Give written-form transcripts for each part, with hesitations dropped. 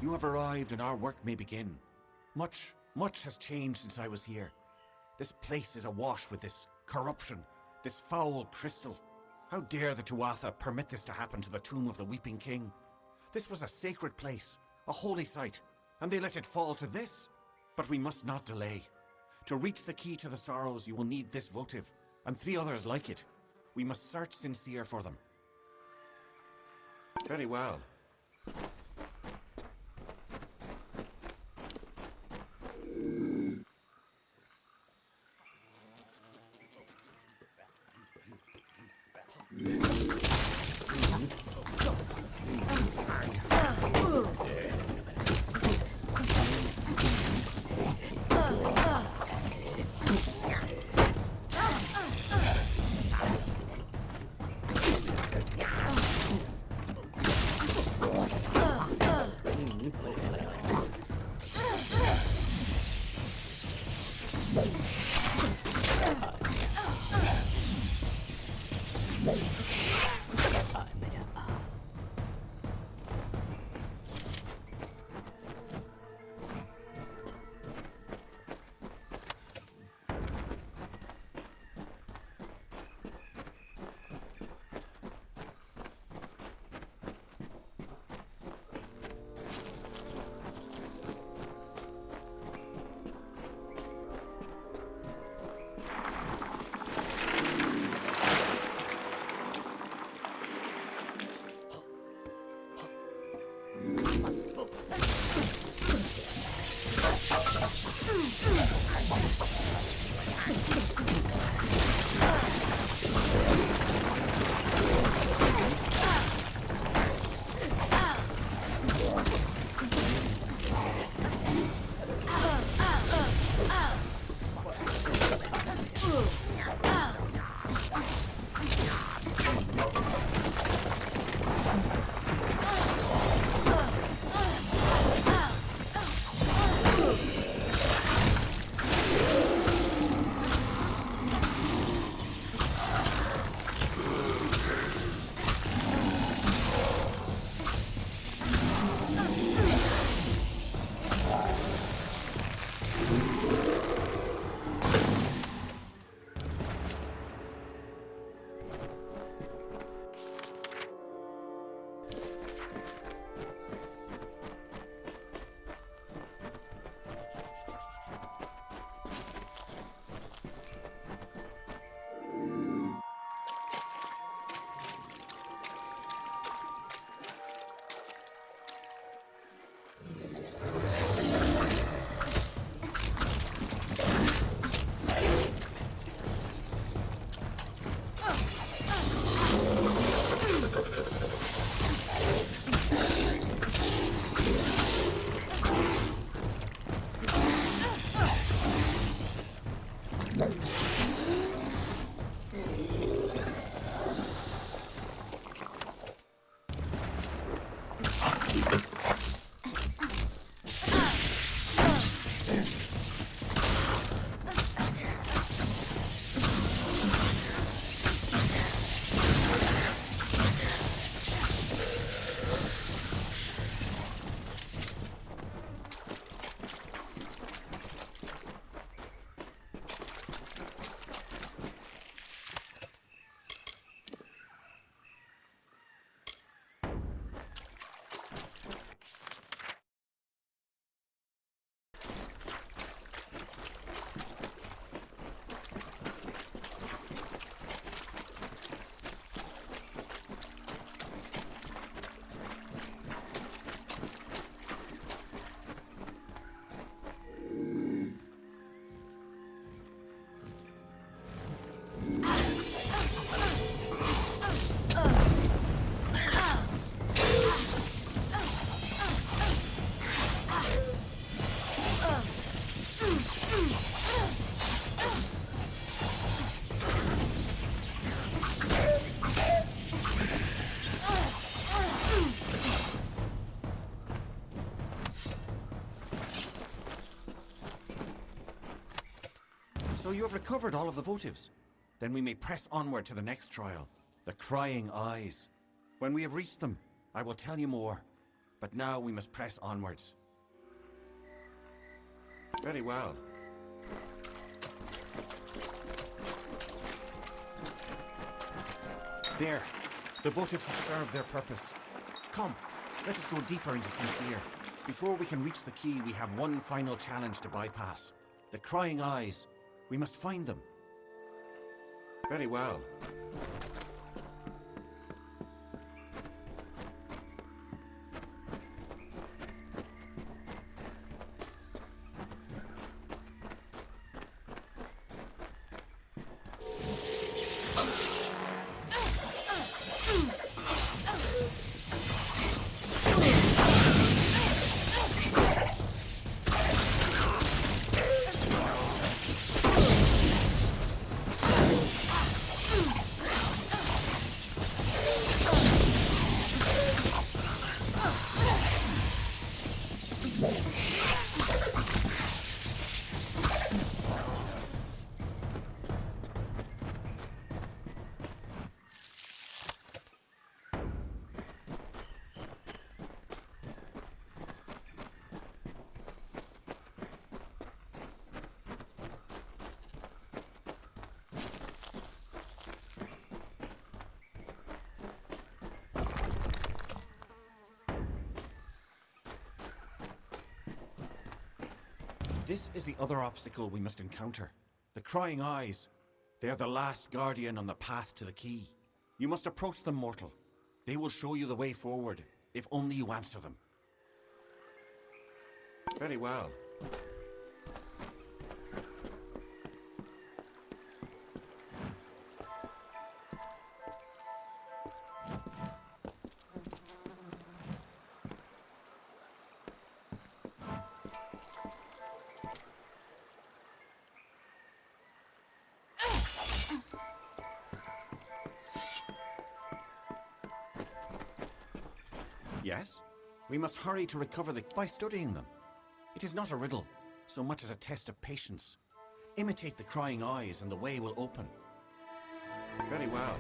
You have arrived and our work may begin. Much has changed since I was here. This place is awash with this corruption, this foul crystal. How dare the Tuatha permit this to happen to the tomb of the Weeping King? This was a sacred place, a holy site, and they let it fall to this? But we must not delay. To reach the key to the sorrows, you will need this votive, and 3 others like it. We must search sincere for them. Very well. So you have recovered all of the votives. Then we may press onward to the next trial, the Crying Eyes. When we have reached them, I will tell you more. But now we must press onwards. Very well. There. The votive have served their purpose. Come, let us go deeper into Sincere. Before we can reach the key, we have one final challenge to bypass. The crying eyes. We must find them. Very well. This is the other obstacle we must encounter. The crying eyes. They're the last guardian on the path to the key. You must approach them, mortal. They will show you the way forward, if only you answer them. Very well. Yes? We must hurry to recover by studying them. It is not a riddle, so much as a test of patience. Imitate the crying eyes and the way will open. Very well.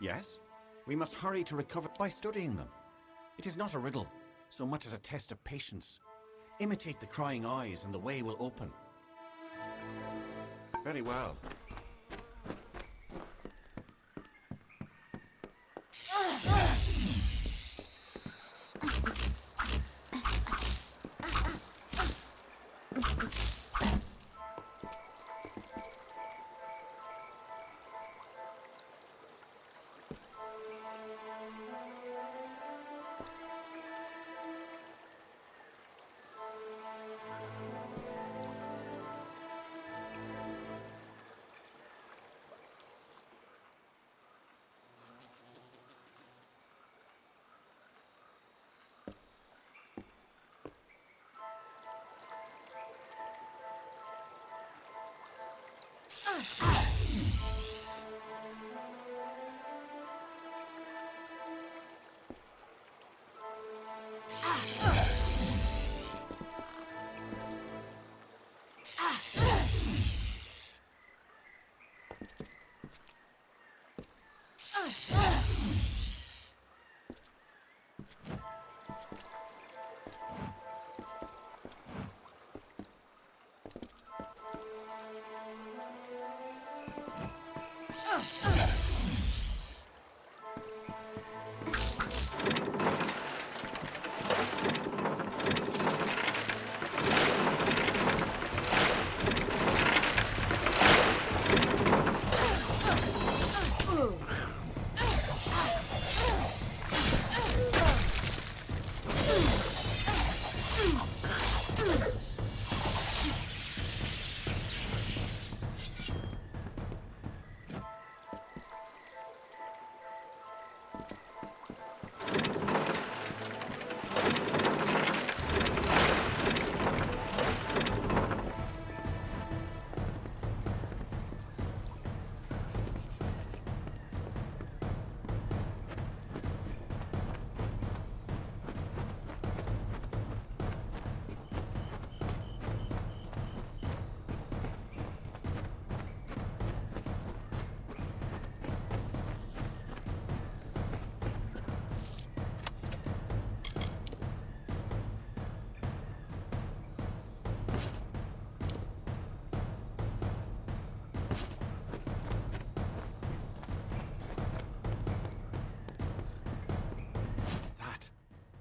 Yes? We must hurry to recover by studying them. It is not a riddle, so much as a test of patience. Imitate the crying eyes and the way will open. Very well.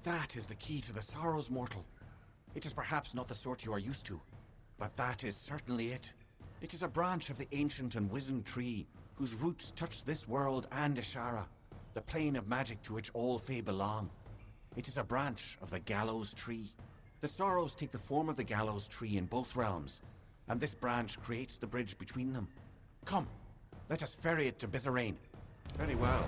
That is the key to the sorrows, mortal. It is perhaps not the sort you are used to, but that is certainly it. It is a branch of the ancient and wizened tree, whose roots touch this world and Ishara, the plane of magic to which all Fae belong. It is a branch of the gallows tree. The sorrows take the form of the gallows tree in both realms, and this branch creates the bridge between them. Come, let us ferry it to Bizarrain. Very well.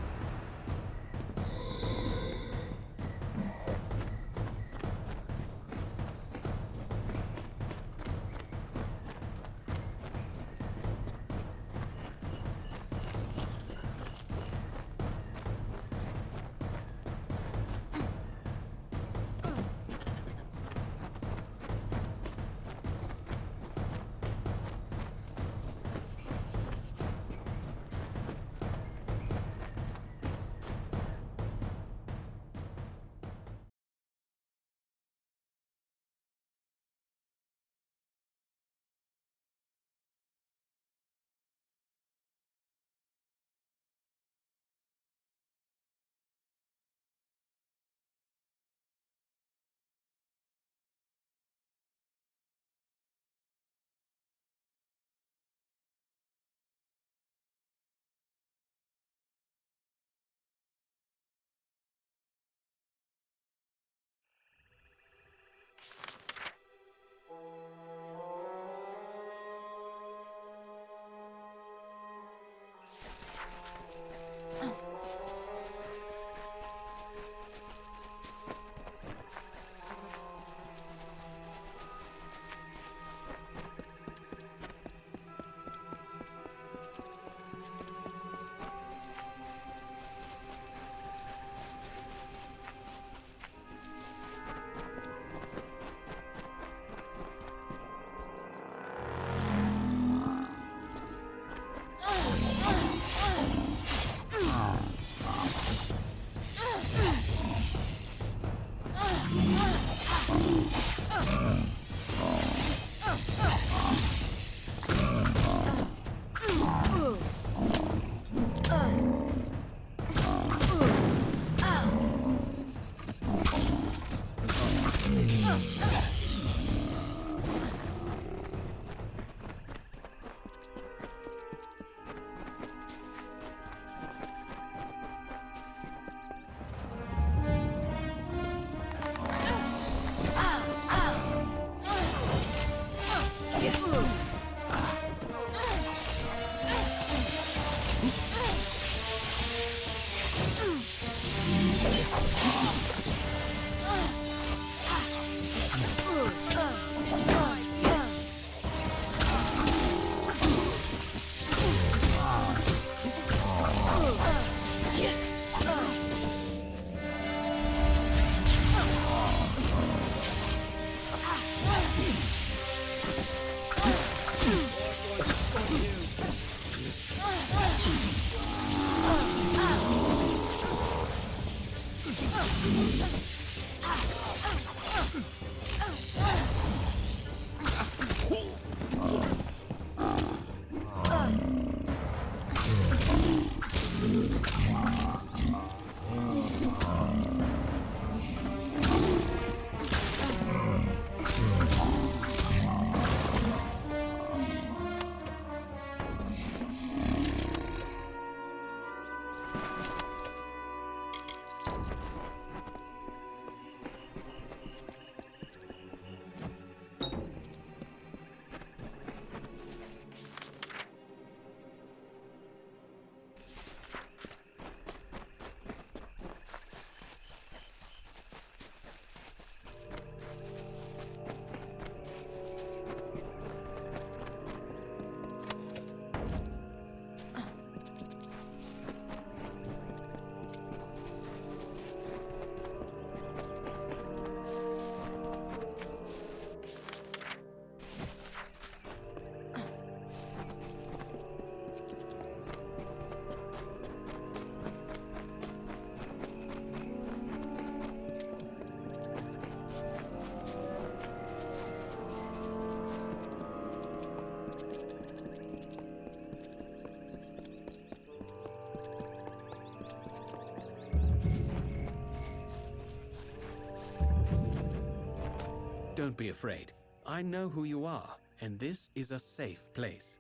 Don't be afraid. I know who you are, and this is a safe place.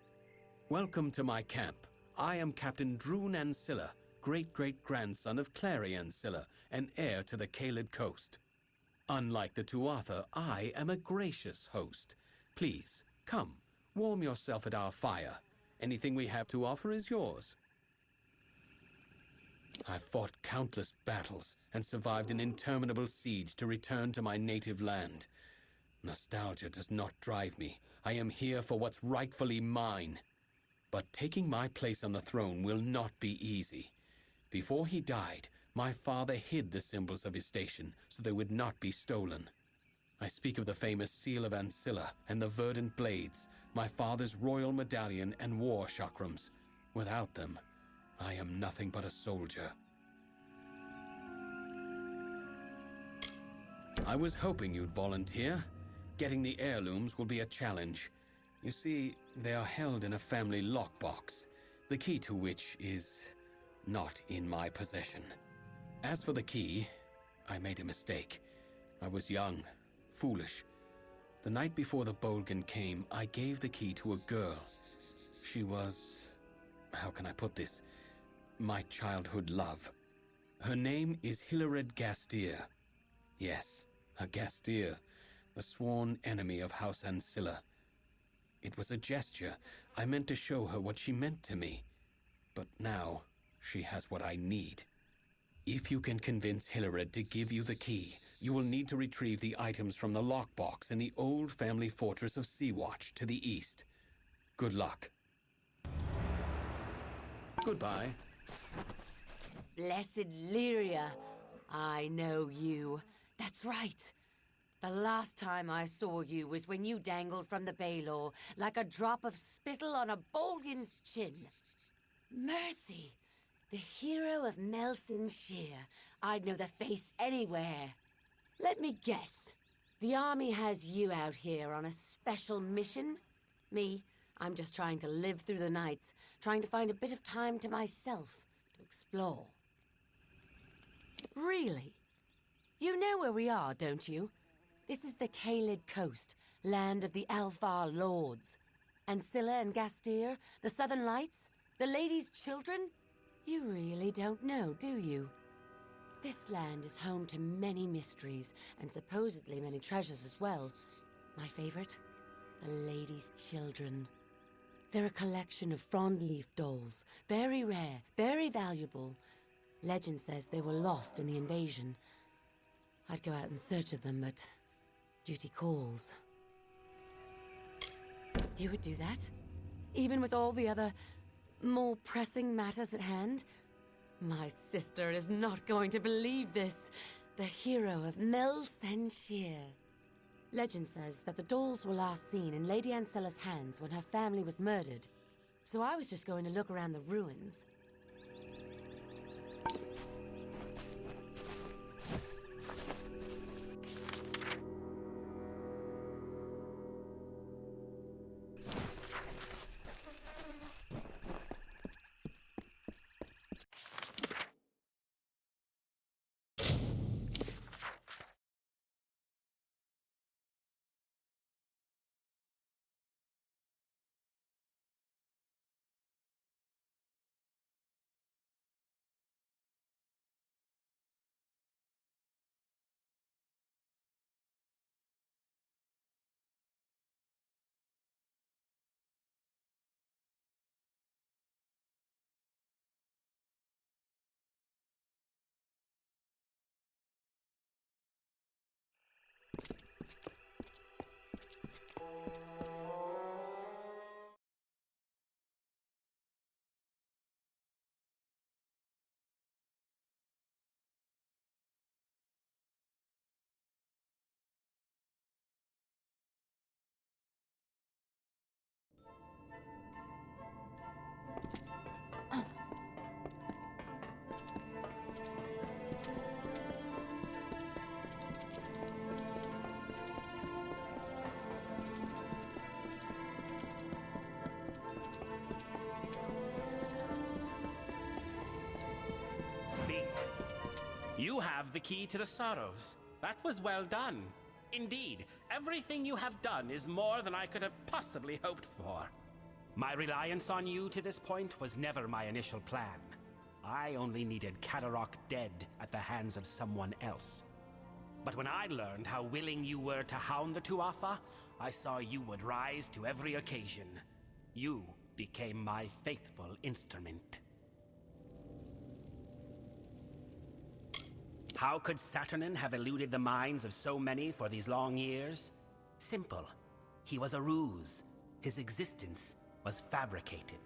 Welcome to my camp. I am Captain Droon Ancilla, great-great-grandson of Clary Ancilla, and heir to the Caelid coast. Unlike the Tuatha, I am a gracious host. Please, come, warm yourself at our fire. Anything we have to offer is yours. I've fought countless battles and survived an interminable siege to return to my native land. Nostalgia does not drive me. I am here for what's rightfully mine. But taking my place on the throne will not be easy. Before he died, my father hid the symbols of his station so they would not be stolen. I speak of the famous Seal of Ancilla and the verdant blades, my father's royal medallion and war chakrams. Without them, I am nothing but a soldier. I was hoping you'd volunteer. Getting the heirlooms will be a challenge. You see, they are held in a family lockbox, the key to which is not in my possession. As for the key, I made a mistake. I was young, foolish. The night before the Bolgan came, I gave the key to a girl. She was, how can I put this, my childhood love. Her name is Hilared Gastier. Yes, a Gastier, the sworn enemy of House Ancilla. It was a gesture. I meant to show her what she meant to me. But now, she has what I need. If you can convince Hilared to give you the key, you will need to retrieve the items from the lockbox in the old family fortress of Seawatch to the east. Good luck. Goodbye. Blessed Lyria, I know you. That's right. The last time I saw you was when you dangled from the Baelor like a drop of spittle on a Bolgan's chin. Mercy, the hero of Melson Shear. I'd know the face anywhere. Let me guess. The army has you out here on a special mission? Me, I'm just trying to live through the nights, trying to find a bit of time to myself, to explore. Really? You know where we are, don't you? This is the Caelid coast, land of the Alfar lords. Ancilla and Gastier, the Southern Lights, the Lady's Children? You really don't know, do you? This land is home to many mysteries, and supposedly many treasures as well. My favorite? The Lady's Children. They're a collection of frond-leaf dolls, very rare, very valuable. Legend says they were lost in the invasion. I'd go out in search of them, but duty calls. You would do that? Even with all the other, more pressing matters at hand? My sister is not going to believe this. The hero of Melson Shear. Legend says that the dolls were last seen in Lady Ancilla's hands when her family was murdered. So I was just going to look around the ruins. You have the key to the sorrows. That was well done. Indeed, everything you have done is more than I could have possibly hoped for. My reliance on you to this point was never my initial plan. I only needed Kadarok dead at the hands of someone else. But when I learned how willing you were to hound the Tuatha, I saw you would rise to every occasion. You became my faithful instrument. How could Saturnin have eluded the minds of so many for these long years? Simple. He was a ruse. His existence was fabricated.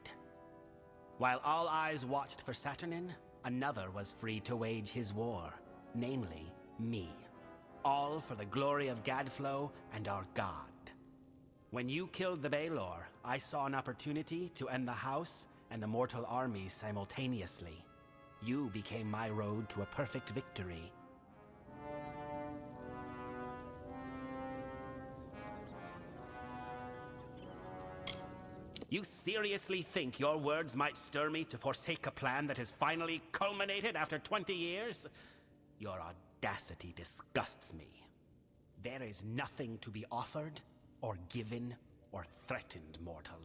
While all eyes watched for Saturnin, another was free to wage his war, namely me. All for the glory of Gadflow and our god. When you killed the Baelor, I saw an opportunity to end the house and the mortal armies simultaneously. You became my road to a perfect victory. You seriously think your words might stir me to forsake a plan that has finally culminated after 20 years? Your audacity disgusts me. There is nothing to be offered, or given, or threatened, mortal.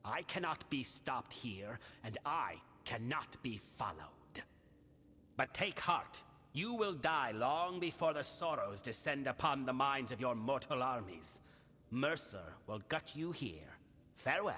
I cannot be stopped here, and I cannot be followed. But take heart. You will die long before the sorrows descend upon the minds of your mortal armies. Mercer will gut you here. Farewell.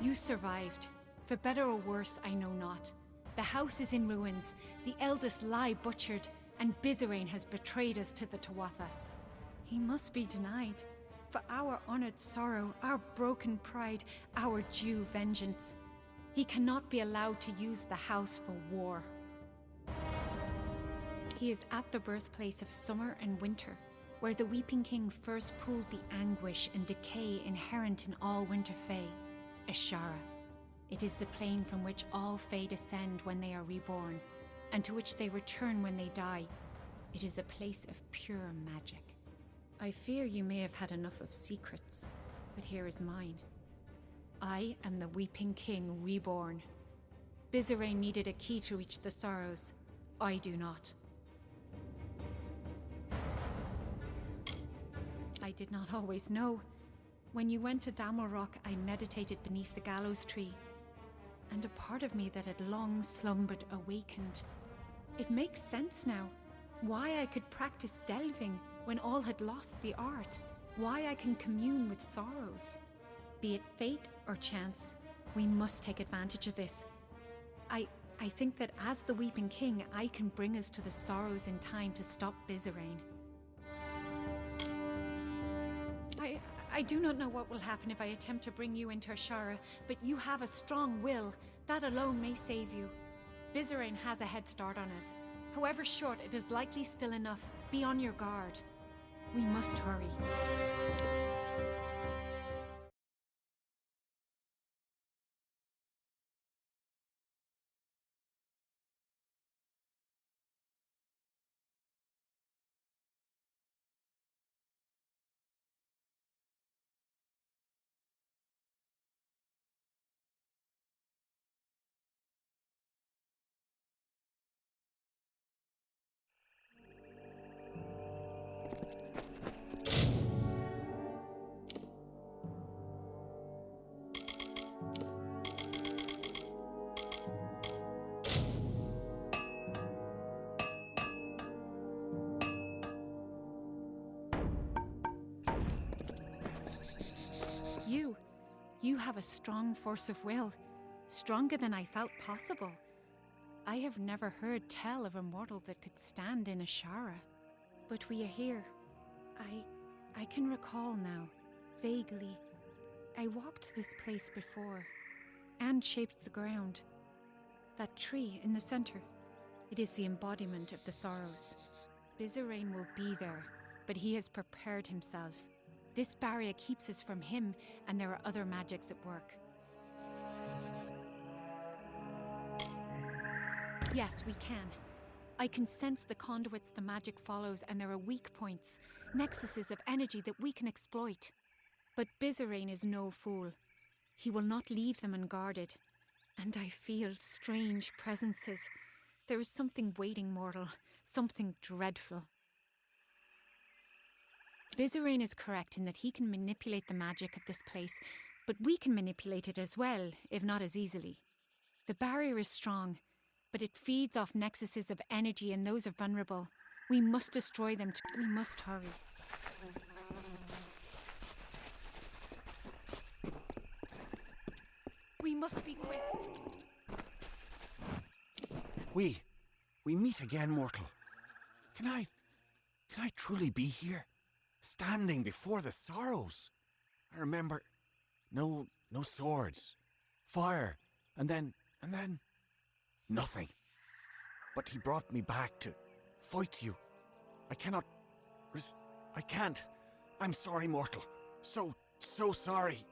You survived. For better or worse, I know not. The house is in ruins, the eldest lie butchered, and Bizerain has betrayed us to the Tuatha. He must be denied. For our honored sorrow, our broken pride, our due vengeance. He cannot be allowed to use the house for war. He is at the birthplace of summer and winter, where the Weeping King first pooled the anguish and decay inherent in all Winter Fae, Ashara. It is the plane from which all Fae descend when they are reborn, and to which they return when they die. It is a place of pure magic. I fear you may have had enough of secrets, but here is mine. I am the Weeping King reborn. Bizerain needed a key to reach the Sorrows. I do not. I did not always know. When you went to Amalur, I meditated beneath the gallows tree, and a part of me that had long slumbered awakened. It makes sense now. Why I could practice delving when all had lost the art. Why I can commune with sorrows. Be it fate or chance, we must take advantage of this. I think that as the Weeping King, I can bring us to the Sorrows in time to stop Bizerain. I do not know what will happen if I attempt to bring you into Ashara, but you have a strong will. That alone may save you. Bizerain has a head start on us. However short, it is likely still enough. Be on your guard. We must hurry. You have a strong force of will, stronger than I felt possible. I have never heard tell of a mortal that could stand in Ashara. But we are here. I can recall now, vaguely. I walked this place before, and shaped the ground. That tree in the center, it is the embodiment of the sorrows. Bizarrain will be there, but he has prepared himself. This barrier keeps us from him, and there are other magics at work. Yes, we can. I can sense the conduits the magic follows, and there are weak points, nexuses of energy that we can exploit. But Bizarrain is no fool. He will not leave them unguarded. And I feel strange presences. There is something waiting, mortal. Something dreadful. Bizarrain is correct in that he can manipulate the magic of this place, but we can manipulate it as well, if not as easily. The barrier is strong, but it feeds off nexuses of energy, and those are vulnerable. We must destroy them. We must hurry. We must be quick. We meet again, mortal. Can I truly be here? Standing before the sorrows? I remember no swords, fire, and then nothing. But he brought me back to fight you. I can't. I'm sorry, mortal. So sorry.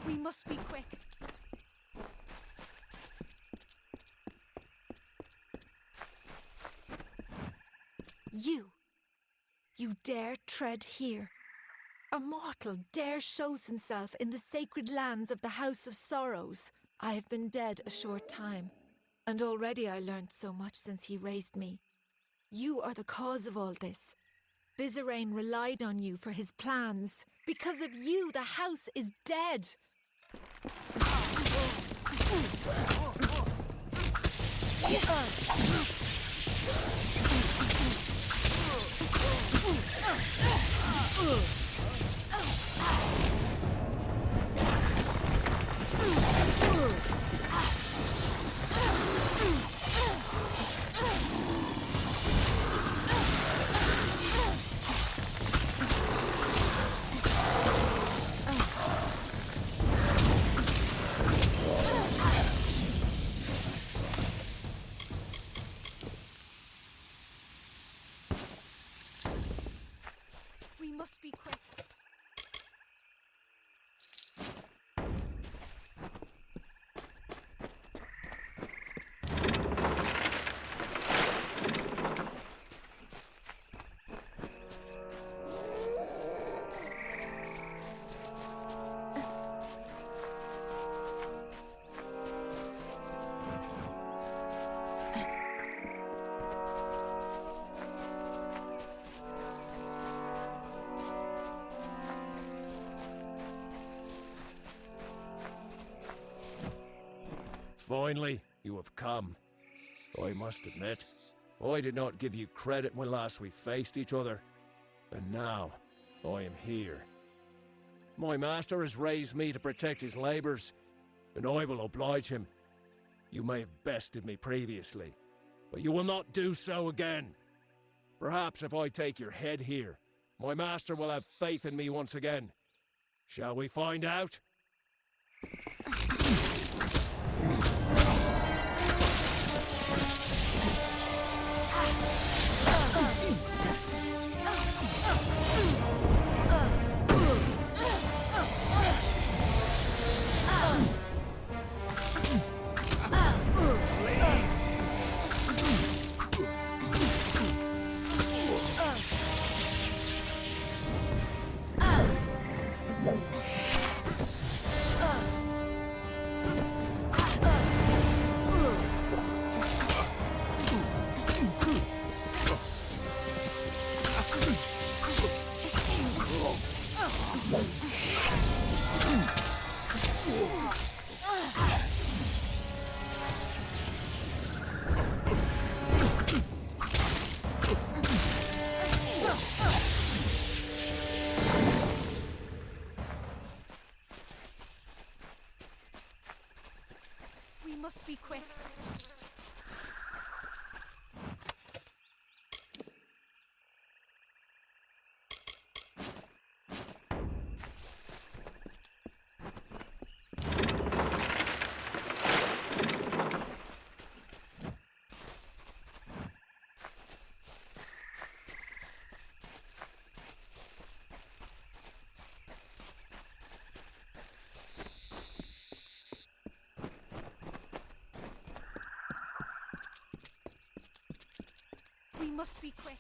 We must be quick. You dare tread here? A mortal dare shows himself in the sacred lands of the House of Sorrows. I have been dead a short time, and already I learned so much since he raised me. You are the cause of all this. Bizarrain relied on you for his plans. Because of you, the house is dead. We must be quick. Finally, you have come. I must admit, I did not give you credit when last we faced each other. And now, I am here. My master has raised me to protect his labours, and I will oblige him. You may have bested me previously, but you will not do so again. Perhaps if I take your head here, my master will have faith in me once again. Shall we find out? We must be quick. We must be quick.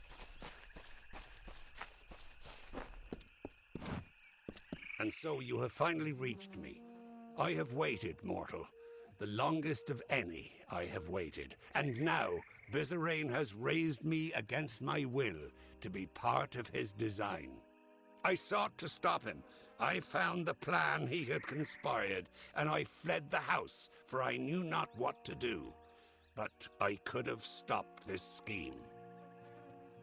And so you have finally reached me. I have waited, mortal. The longest of any I have waited. And now, Bizarrain has raised me against my will to be part of his design. I sought to stop him. I found the plan he had conspired, and I fled the house, for I knew not what to do. But I could have stopped this scheme.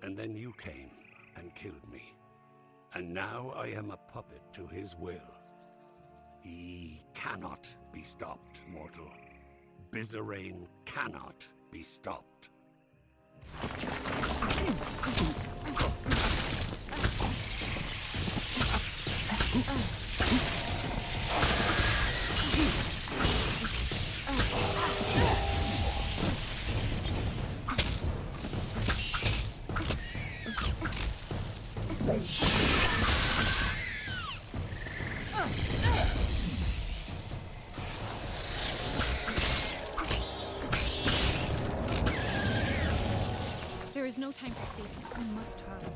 And then you came and killed me. And now I am a puppet to his will. He cannot be stopped, mortal. Bizarrain cannot be stopped. There is no time to speak. We must hurry.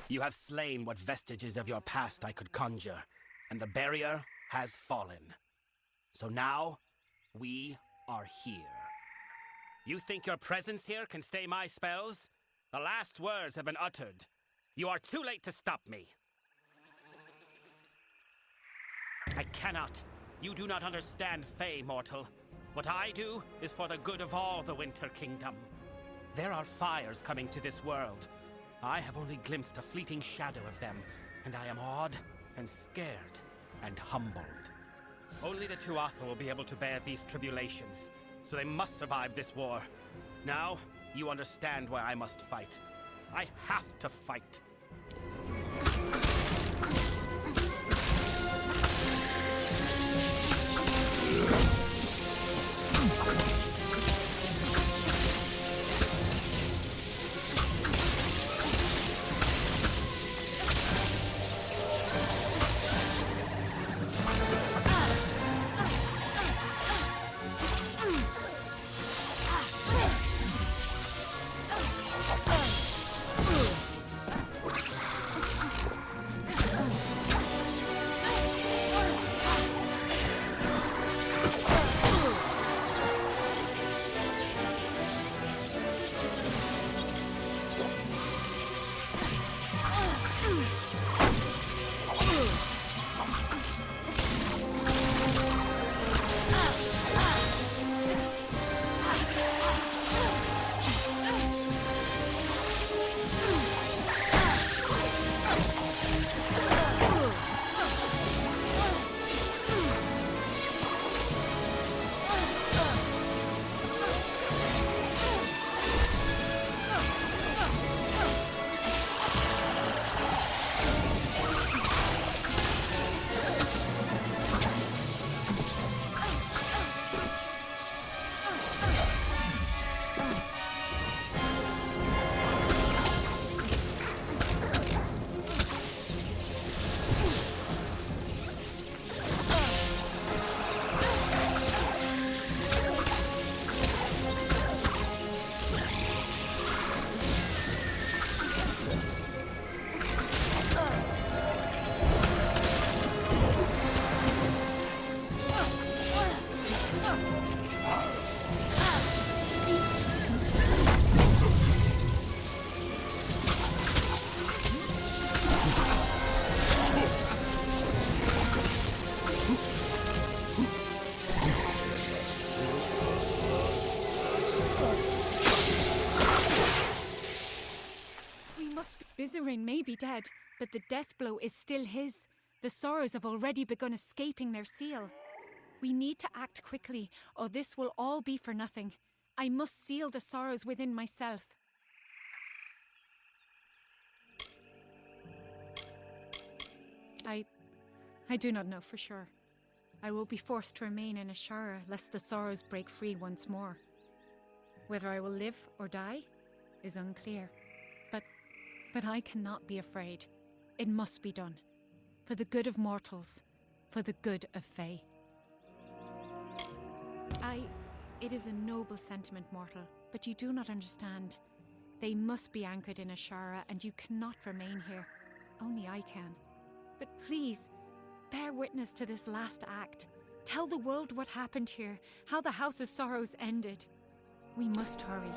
You have slain what vestiges of your past I could conjure, and the barrier has fallen. So now, we are here. You think your presence here can stay my spells? The last words have been uttered. You are too late to stop me. I cannot. You do not understand Fae, mortal. What I do is for the good of all the Winter Kingdom. There are fires coming to this world. I have only glimpsed a fleeting shadow of them, and I am awed and scared and humbled. Only the Tuatha will be able to bear these tribulations, so they must survive this war. Now, you understand why I must fight. I have to fight. must be. Bizerain may be dead, but the death blow is still his. The Sorrows have already begun escaping their seal. We need to act quickly, or this will all be for nothing. I must seal the Sorrows within myself. I do not know for sure. I will be forced to remain in Ashara lest the Sorrows break free once more. Whether I will live or die is unclear. But I cannot be afraid. It must be done. For the good of mortals. For the good of Fae. It is a noble sentiment, mortal, but you do not understand. They must be anchored in Ashara, and you cannot remain here. Only I can. But please, bear witness to this last act. Tell the world what happened here, how the House of Sorrows ended. We must hurry.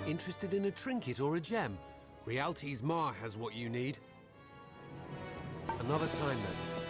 Interested in a trinket or a gem? Rialti's Ma has what you need. Another time then.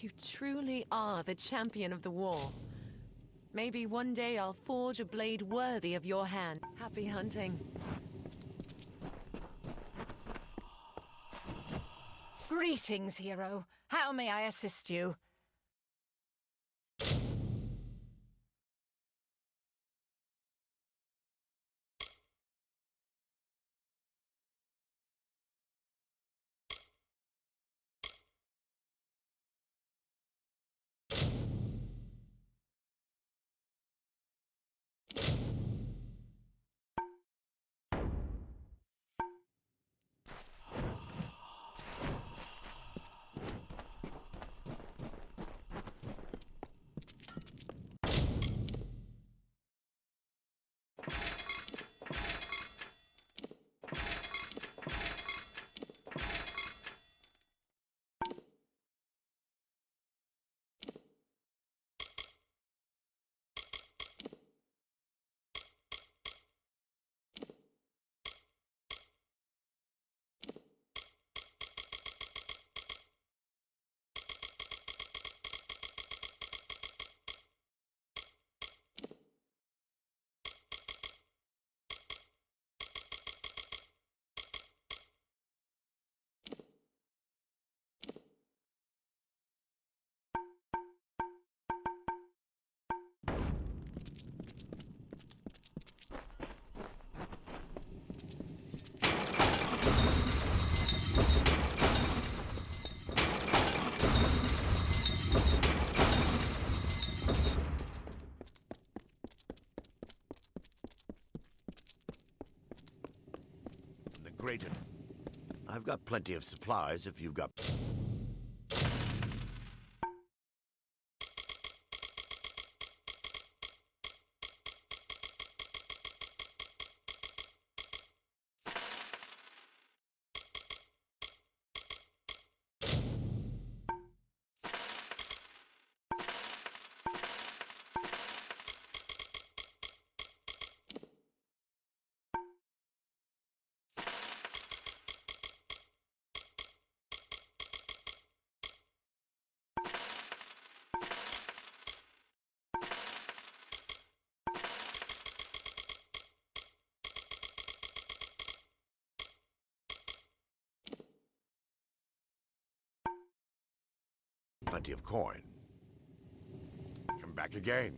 You truly are the champion of the war. Maybe one day I'll forge a blade worthy of your hand. Happy hunting. Greetings, hero. How may I assist you? Greater. I've got plenty of supplies if you've got... Plenty of coin. Come back again.